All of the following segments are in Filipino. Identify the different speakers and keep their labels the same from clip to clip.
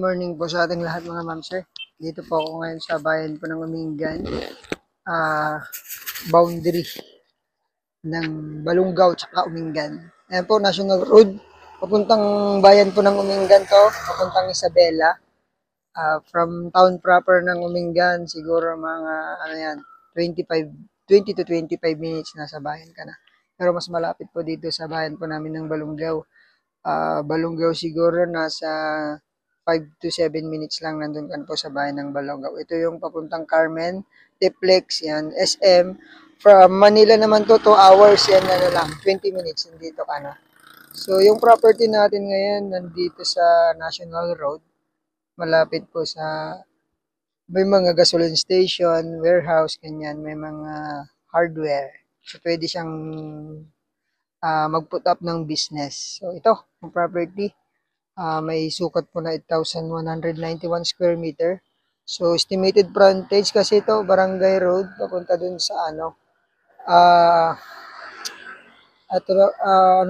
Speaker 1: morning po sa ating lahat mga ma'am sir. Dito po ako ngayon sa bayan po ng Umingan. Boundary ng Balungaw tsaka Umingan. Ayan po, National Road. Papuntang bayan po ng Umingan to. Papuntang Isabela. From town proper ng Umingan, siguro mga 20 to 25 minutes nasa bayan ka na. Pero mas malapit po dito sa bayan po namin ng Balungaw. Balungaw siguro nasa 5 to 7 minutes lang nandun kan po sa bayan ng Balungaw. Ito yung papuntang Carmen, Tiplex, yan, SM. From Manila naman to 2 hours, yan lang, 20 minutes nandito ka na. So yung property natin ngayon nandito sa National Road, malapit po sa may mga gasoline station, warehouse, ganyan, may mga hardware. So pwede siyang mag-put up ng business. So ito, ang property, may sukat po na 8,191 square meter. So estimated frontage kasi ito, Barangay Road, papunta dun sa ano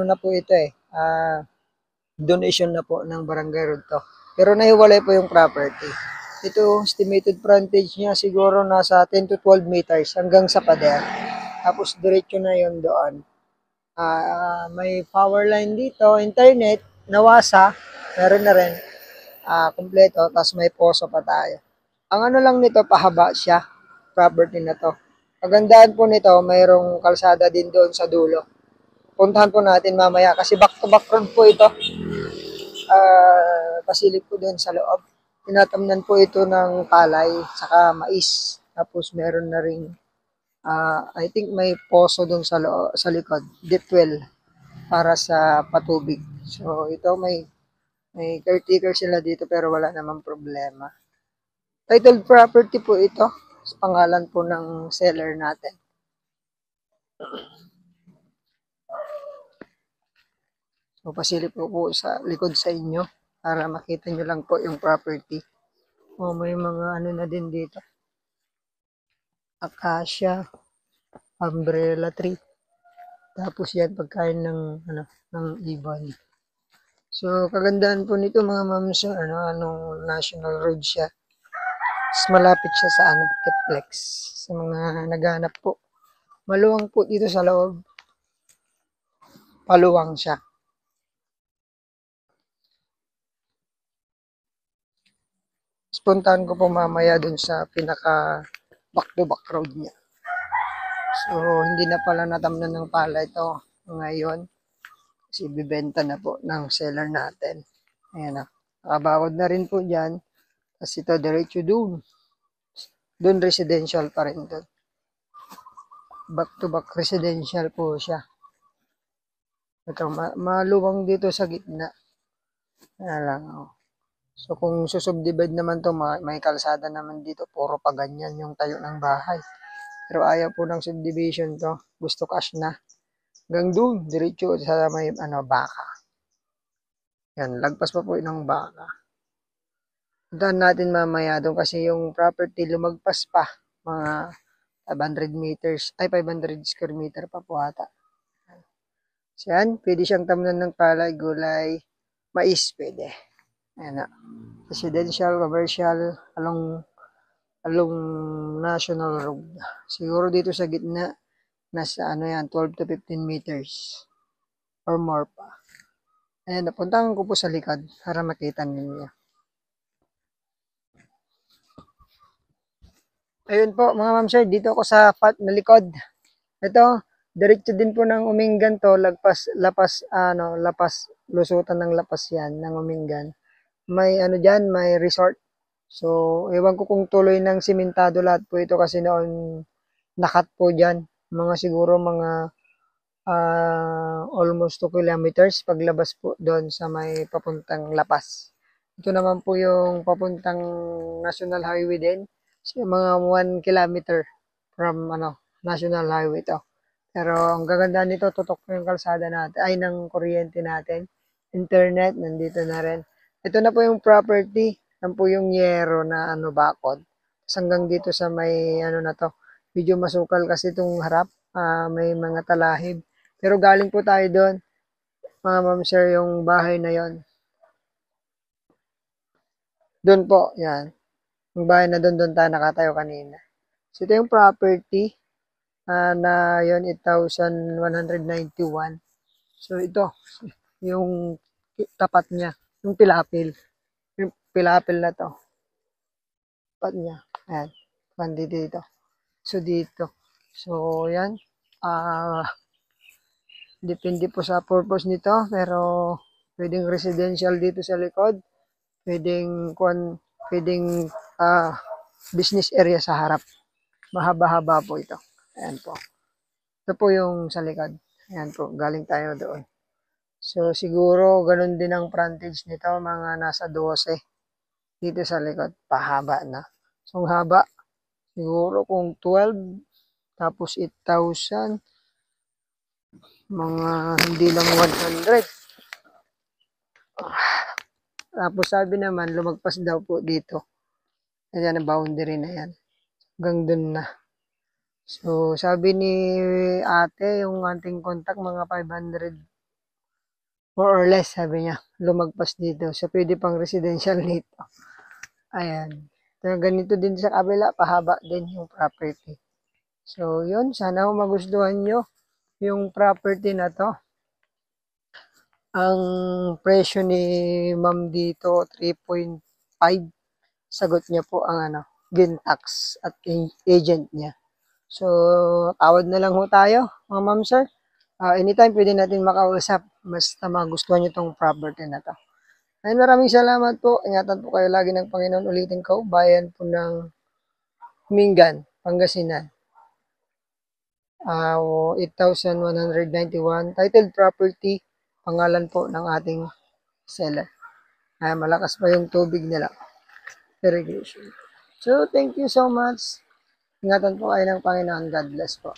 Speaker 1: na po ito donation na po ng Barangay Road to. Pero nahiwalay po yung property. Ito, estimated frontage niya siguro nasa 10 to 12 meters hanggang sa pader. Tapos diretso na yon doon. May power line dito, internet, nawasa, meron na rin, kompleto, tapos may poso pa tayo. Ang ano lang nito, pahaba siya, property na to. Kagandaan po nito, mayroong kalsada din doon sa dulo. Puntahan po natin mamaya kasi back-to-back road po ito. Pasilip po doon sa loob. Tinatamnan po ito ng palay, saka mais. Tapos meron na ring I think may poso doon sa likod, deep well para sa patubig. So ito may caretaker sila dito pero wala namang problema. Titled property po ito sa pangalan po ng seller natin. So pasilip po sa likod sa inyo para makita nyo lang po yung property. May mga ano na din dito. Acacia, umbrella tree. Tapos yan pagkain ng ibon. So kagandahan po nito mga ma'am sir, national road siya. Mas malapit siya sa Tiplex. Sa mga naghanap po. Maluwang po dito sa loob. Paluwang siya. Puntahan ko po mamaya dun sa pinaka back-to-back road niya. So, hindi na pala natamnan ng pala ito ngayon. Kasi bibenta na po ng seller natin. Ayan na. Nakabawad na rin po dyan. Kasi ito, diretso dun. Dun residential pa rin dun. Back-to-back residential po siya. Ito, maluwang dito sa gitna. Ayan lang, oh. So, kung susubdivide naman to, may kalsada naman dito. Puro pa ganyan yung tayo ng bahay. Pero ayaw po ng subdivision to. Gusto cash na. Hanggang doon, diretso sa may baka. Yan, lagpas pa po ng baka. Puntahan natin mamaya doon kasi yung property lumagpas pa. Mga 500 meters, 500 square meter pa po ata. So yan, pwede siyang tamnan ng palay, gulay, mais, pwede. Ayan na. Residential, commercial, along National Road. Siguro dito sa gitna, nasa 12 to 15 meters or more pa. Ayan, napuntahan ko po sa likod para makita ninyo. Ayun po mga ma'am sir, dito ako sa na likod. Ito, diretso din po ng Umingan to, lapas, lusutan ng lapas yan, ng Umingan. May dyan, may resort. So, ewan ko kung tuloy ng simentado lahat po ito kasi noon nakat po dyan. Siguro mga almost 2 kilometers paglabas po doon sa may papuntang Lapas. Ito naman po yung papuntang National Highway din. So, mga 1 kilometer from National Highway to. Pero ang gaganda nito, tutok po yung kalsada natin, ay ng kuryente natin. Internet, nandito na rin. Ito na po yung property. Yan po yung yero na bakod. Hanggang dito sa may na to. Medyo masukal kasi itong harap. May mga talahib. Pero galing po tayo doon. Mga ma'am sir, yung bahay na yon. Doon po, yan. Yung bahay na doon tayo nakatayo kanina. So, ito yung property na yun, 8,191. So, ito, yung tapat niya, yung pilapil. Yung pilapil na to, tapat niya. Ayan, bandi dito. So, dito. So, yan. Depende po sa purpose nito, pero pwedeng residential dito sa likod. Pwedeng ah, business area sa harap. Mahaba-haba po ito. Ayan po. Ito po yung sa likod. Ayan po, galing tayo doon. So, siguro, ganun din ang frontage nito, mga nasa 12 dito sa likod. Pahaba na. So, ang haba, siguro kung 12, tapos 8,000, mga hindi lang 100. Tapos sabi naman, lumagpas daw po dito. Ayan ang boundary na yan. Hanggang dun na. So, sabi ni ate, yung ating contact, mga 500 more or less, sabi niya, lumagpas dito. So, pwede pang residential dito. Ayan. So, ganito din sa kabila, pahaba din yung property. So, yun. Sana magustuhan nyo yung property na to. Ang presyo ni ma'am dito, 3.5. Sagot niya po ang Gintax at agent niya. So, tawad na lang ho tayo, mga ma'am sir. Anytime pwede natin makausap. Basta magustuhan nyo tong property na to. And maraming salamat po. Ingatan po kayo lagi ng Panginoon. Ulitin ko, bayan po ng Mingan, Pangasinan. 8,191. Titled property, pangalan po ng ating seller. Malakas pa yung tubig nila. Irrigation. So, thank you so much. Ingatan po kayo ng Panginoon. God bless po.